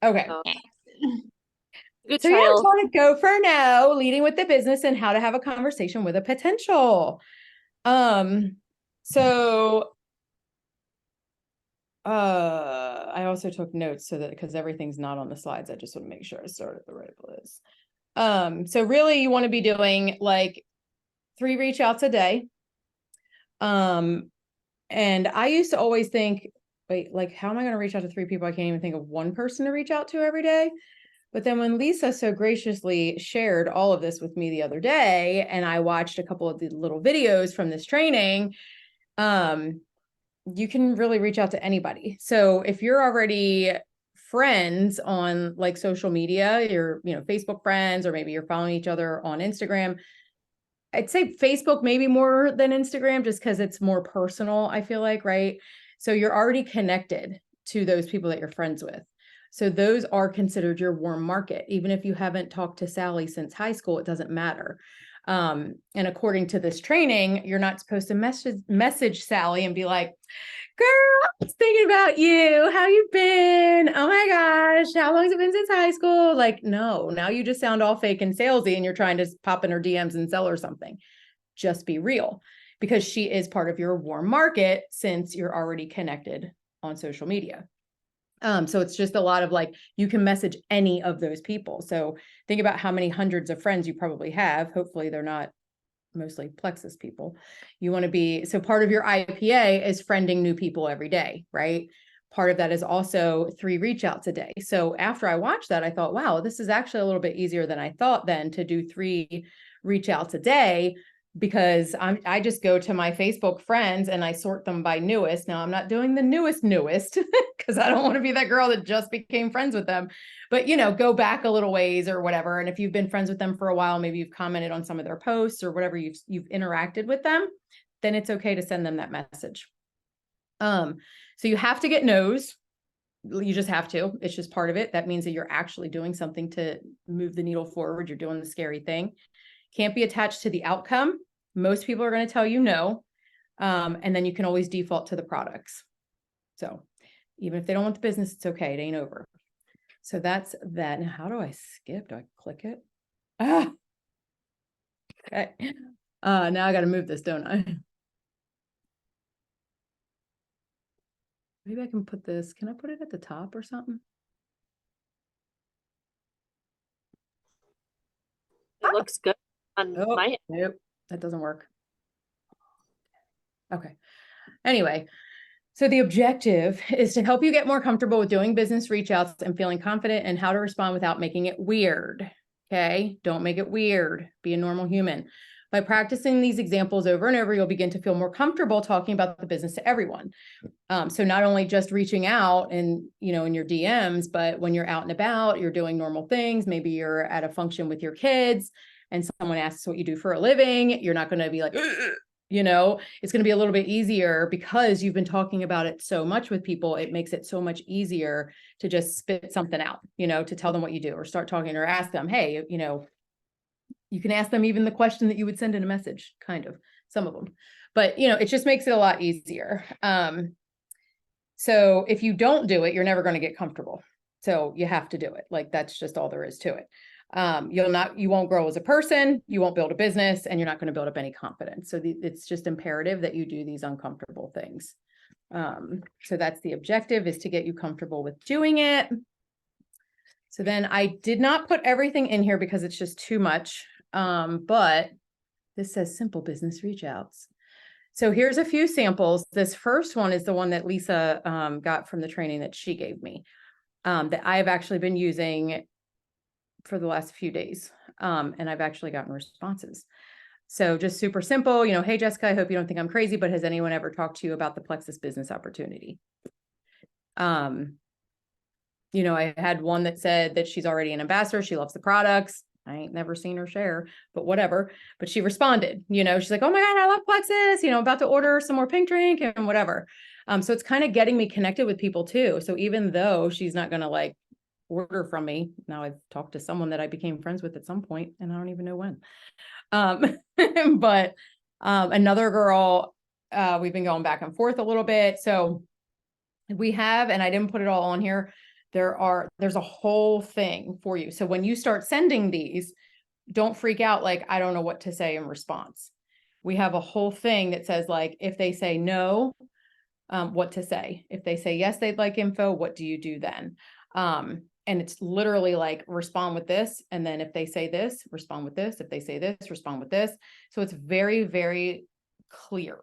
Okay. Good So yeah, trial. just want to go for now, leading with the business and how to have a conversation with a potential. So I also took notes so that because everything's not on the slides, I just want to make sure I start at the right place. So really you want to be doing like 3 reach outs a day. And I used to always think, wait, like, how am I going to reach out to 3 people? I can't even think of one person to reach out to every day. But then when Lisa so graciously shared all of this with me the other day, and I watched a couple of the little videos from this training, you can really reach out to anybody. So if you're already friends on like social media, you're, Facebook friends, or maybe you're following each other on Instagram, I'd say Facebook maybe more than Instagram, just because it's more personal, I feel like, right? So you're already connected to those people that you're friends with. So those are considered your warm market. Even if you haven't talked to Sally since high school, it doesn't matter. And according to this training, you're not supposed to message Sally and be like, girl, I was thinking about you. How you been? Oh my gosh, how long has it been since high school? Like, no, now you just sound all fake and salesy and you're trying to pop in her DMs and sell her something. Just be real, because she is part of your warm market since you're already connected on social media. So it's just a lot of like, you can message any of those people. So think about how many hundreds of friends you probably have. Hopefully they're not mostly Plexus people. You want to be, so part of your IPA is friending new people every day, right? Part of that is also 3 reach outs a day. So after I watched that, I thought, wow, this is actually a little bit easier than I thought then to do 3 reach outs a day, because I just go to my Facebook friends and I sort them by newest. Now I'm not doing the newest because I don't want to be that girl that just became friends with them. But go back a little ways or whatever. And if you've been friends with them for a while, maybe you've commented on some of their posts or whatever, you've interacted with them, then it's okay to send them that message. So you have to get no's. You just have to. It's just part of it. That means that you're actually doing something to move the needle forward. You're doing the scary thing. Can't be attached to the outcome. Most people are going to tell you no. And then you can always default to the products. So even if they don't want the business, it's okay. It ain't over. So that's that. Now, how do I skip? Do I click it? Okay. Now I got to move this, don't I? Maybe I can put this. Can I put it at the top or something? It looks good on my end. Nope, that doesn't work. Okay. Anyway, so the objective is to help you get more comfortable with doing business reach outs and feeling confident in how to respond without making it weird. Okay. Don't make it weird. Be a normal human. By practicing these examples over and over, you'll begin to feel more comfortable talking about the business to everyone. So not only just reaching out and, in your DMs, but when you're out and about, you're doing normal things. Maybe you're at a function with your kids and someone asks what you do for a living. You're not going to be like, it's going to be a little bit easier because you've been talking about it so much with people. It makes it so much easier to just spit something out, to tell them what you do or start talking or ask them, hey, you can ask them even the question that you would send in a message, kind of, some of them, but it just makes it a lot easier. So if you don't do it, you're never going to get comfortable. So you have to do it. Like, that's just all there is to it. You won't grow as a person, you won't build a business, and you're not going to build up any confidence. So it's just imperative that you do these uncomfortable things. So that's the objective, is to get you comfortable with doing it. So then I did not put everything in here because it's just too much. But this says simple business reach outs. So here's a few samples. This first one is the one that Lisa got from the training that she gave me, that I have actually been using for the last few days. And I've actually gotten responses. So just super simple, hey, Jessica, I hope you don't think I'm crazy, but has anyone ever talked to you about the Plexus business opportunity? I had one that said that she's already an ambassador. She loves the products. I ain't never seen her share, but whatever. But she responded, she's like, oh my God, I love Plexus, about to order some more pink drink and whatever. So it's kind of getting me connected with people too. So even though she's not going to like order from me, now I've talked to someone that I became friends with at some point and I don't even know when. But another girl, we've been going back and forth a little bit. So we have, and I didn't put it all on here, there's a whole thing for you. So when you start sending these, don't freak out like, I don't know what to say in response. We have a whole thing that says like, if they say no, what to say. If they say yes, they'd like info, what do you do then? And it's literally like, respond with this. And then if they say this, respond with this. If they say this, respond with this. So it's very, very clear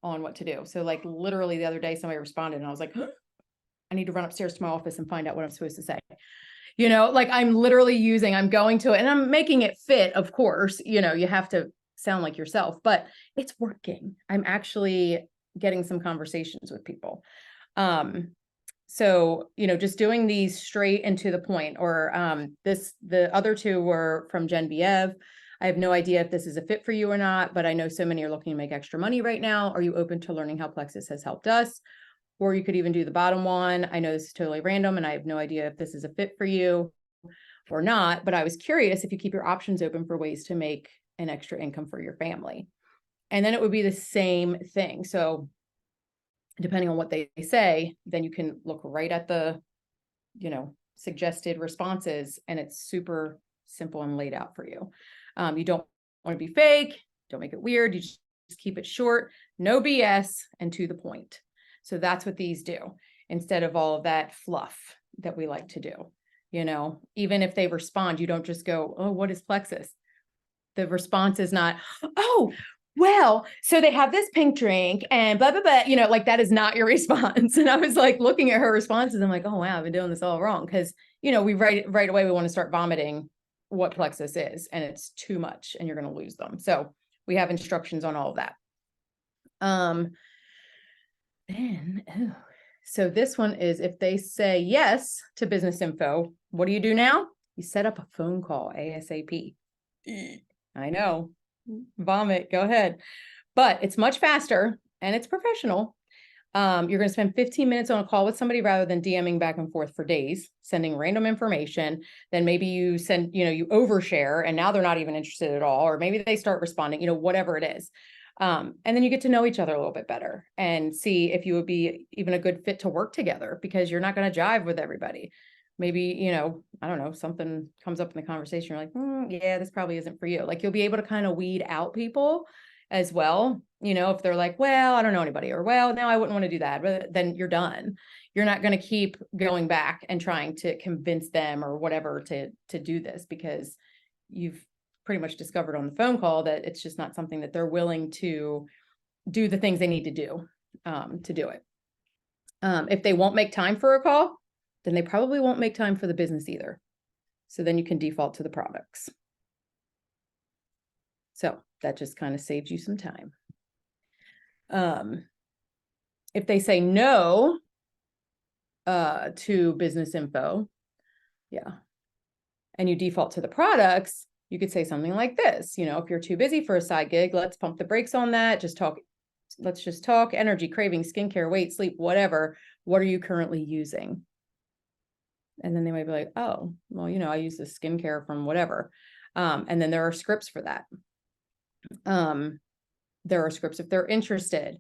on what to do. So like literally the other day, somebody responded and I was like, I need to run upstairs to my office and find out what I'm supposed to say. Like I'm literally I'm going to it and I'm making it fit, of course, you have to sound like yourself, but it's working. I'm actually getting some conversations with people. So, just doing these straight and to the point, or the other two were from Genevieve. I have no idea if this is a fit for you or not, but I know so many are looking to make extra money right now. Are you open to learning how Plexus has helped us? Or you could even do the bottom one. I know this is totally random and I have no idea if this is a fit for you or not, but I was curious if you keep your options open for ways to make an extra income for your family. And then it would be the same thing. So depending on what they say, then you can look right at the, suggested responses, and it's super simple and laid out for you. You don't want to be fake, don't make it weird. You just keep it short, no BS, and to the point. So that's what these do instead of all of that fluff that we like to do. Even if they respond, you don't just go, oh, what is Plexus? The response is not, oh, well, so they have this pink drink and blah, blah, blah, like that is not your response. And I was like looking at her responses. I'm like, oh, wow, I've been doing this all wrong. Cause we right away, we want to start vomiting what Plexus is, and it's too much and you're going to lose them. So we have instructions on all of that. So this one is, if they say yes to business info, what do you do now? You set up a phone call ASAP. I know, vomit, go ahead. But it's much faster and it's professional. You're going to spend 15 minutes on a call with somebody rather than DMing back and forth for days, sending random information. Then maybe you send, you overshare and now they're not even interested at all. Or maybe they start responding, whatever it is. And then you get to know each other a little bit better and see if you would be even a good fit to work together, because you're not going to jive with everybody. Maybe, I don't know, something comes up in the conversation. You're like, yeah, this probably isn't for you. Like you'll be able to kind of weed out people as well. If they're like, well, I don't know anybody, or, well, no, I wouldn't want to do that. But then you're done. You're not going to keep going back and trying to convince them or whatever to do this, because you've pretty much discovered on the phone call that it's just not something that they're willing to do the things they need to do it. If they won't make time for a call, then they probably won't make time for the business either. So then you can default to the products. So that just kind of saves you some time. If they say no to business info, yeah, and you default to the products, you could say something like this, if you're too busy for a side gig, let's pump the brakes on that. Let's just talk energy, craving, skincare, weight, sleep, whatever. What are you currently using? And then they might be like, oh, well, I use the skincare from whatever. And then there are scripts for that. There are scripts if they're interested.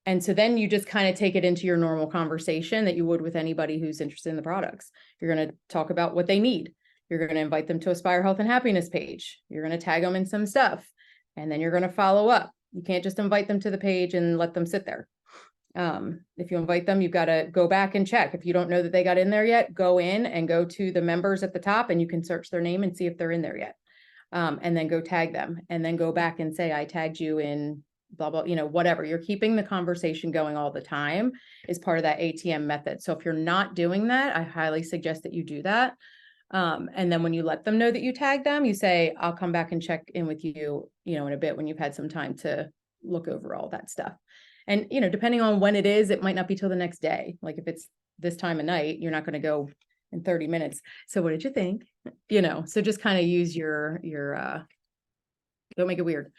And so then you just kind of take it into your normal conversation that you would with anybody who's interested in the products. You're going to talk about what they need. You're going to invite them to Aspire Health and Happiness page. You're going to tag them in some stuff, and then you're going to follow up. You can't just invite them to the page and let them sit there. If you invite them, you've got to go back and check. If you don't know that they got in there yet, go in and go to the members at the top and you can search their name and see if they're in there yet. And then go tag them, and then go back and say, I tagged you in blah, blah, whatever. You're keeping the conversation going all the time is part of that ATM method. So if you're not doing that, I highly suggest that you do that. And then when you let them know that you tag them, you say, I'll come back and check in with you, in a bit when you've had some time to look over all that stuff. And, depending on when it is, it might not be till the next day. Like if it's this time of night, you're not going to go in 30 minutes. So what did you think? So just kind of use your don't make it weird.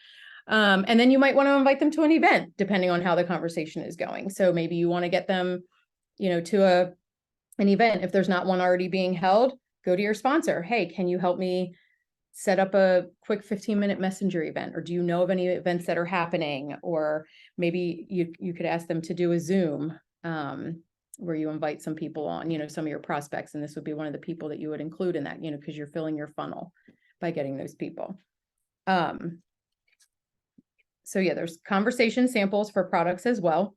And then you might want to invite them to an event, depending on how the conversation is going. So maybe you want to get them, to an event. If there's not one already being held, go to your sponsor. Hey, can you help me set up a quick 15-minute messenger event? Or do you know of any events that are happening? Or maybe you could ask them to do a Zoom. where you invite some people on, some of your prospects, and this would be one of the people that you would include in that, because you're filling your funnel by getting those people. So yeah, there's conversation samples for products as well.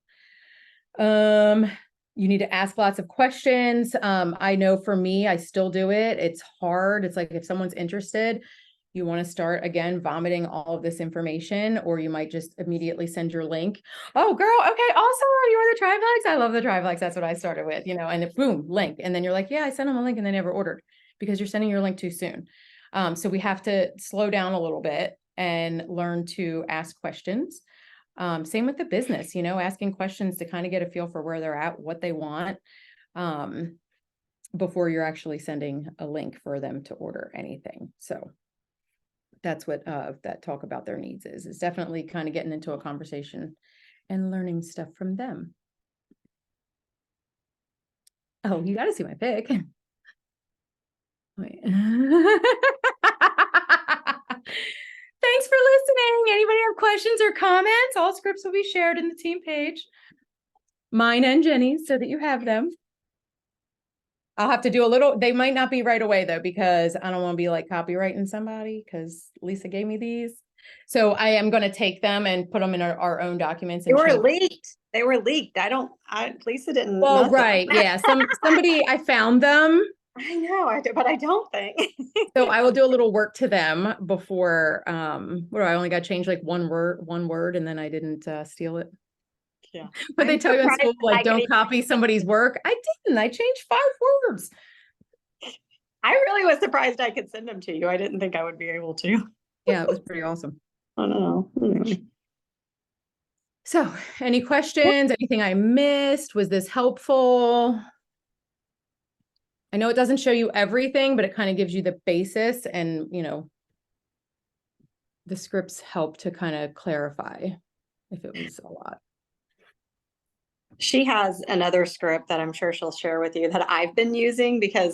You need to ask lots of questions. I know for me, I still do it. It's hard. It's like if someone's interested, you want to start again vomiting all of this information, or you might just immediately send your link. Oh, girl, okay, awesome. You want the Triflex? I love the Triflex. That's what I started with, and it, boom, link. And then you're like, yeah, I sent them a link and they never ordered because you're sending your link too soon. So we have to slow down a little bit and learn to ask questions. Same with the business, asking questions to kind of get a feel for where they're at, what they want, before you're actually sending a link for them to order anything. So that's what that talk about their needs is definitely kind of getting into a conversation and learning stuff from them. Oh, you got to see my pic. Wait. Thanks for listening. Anybody have questions or comments? All scripts will be shared in the team page. Mine and Jenny's, so that you have them. I'll have to do a little, they might not be right away though, because I don't want to be like copywriting somebody, because Lisa gave me these. So I am going to take them and put them in our own documents. They were leaked. They were leaked. Lisa didn't. Well, right. Yeah. Somebody, I found them. I know, but I don't think. So I will do a little work to them before, I only got to change like one word, and then I didn't steal it. Yeah. But they tell you in school, like, don't copy somebody's work. I didn't. I changed 5 words. I really was surprised I could send them to you. I didn't think I would be able to. Yeah, it was pretty awesome. I don't know. So, any questions? Anything I missed? Was this helpful? I know it doesn't show you everything, but it kind of gives you the basis, and, the scripts help to kind of clarify if it was a lot. She has another script that I'm sure she'll share with you that I've been using because